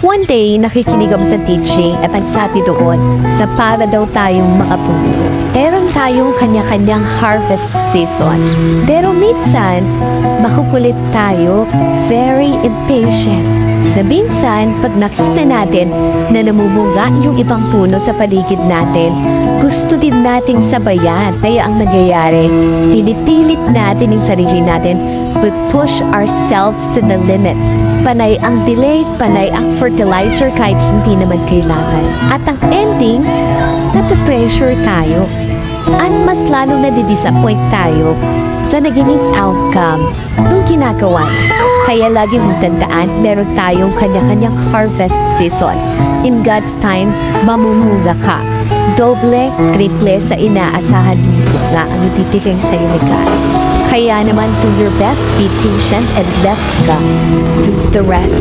One day, nakikinig ako sa teaching at ang sabi doon na para daw tayong makapuno. Meron tayong kanya-kanyang harvest season. Pero minsan, makukulit tayo, very impatient. Na minsan, pag nakita natin na namumunga yung ibang puno sa paligid natin, gusto din nating sabayan. Kaya ang nagyayari, pinipilit natin yung sarili natin. We push ourselves to the limit. Panay ang delay, panay ang fertilizer kahit hindi naman kailangan. At ang ending, nape-pressure tayo. At mas lalong nadidisappoint tayo sa naging outcome ng ginagawa. Kaya lagi mong tandaan, meron tayong kanya-kanyang harvest season. In God's time, mamumunga ka. Doble, triple sa inaasahan mo nga ang ibibigay sa'yo ni God. Kaya naman, do your best, be patient, and let God do the rest.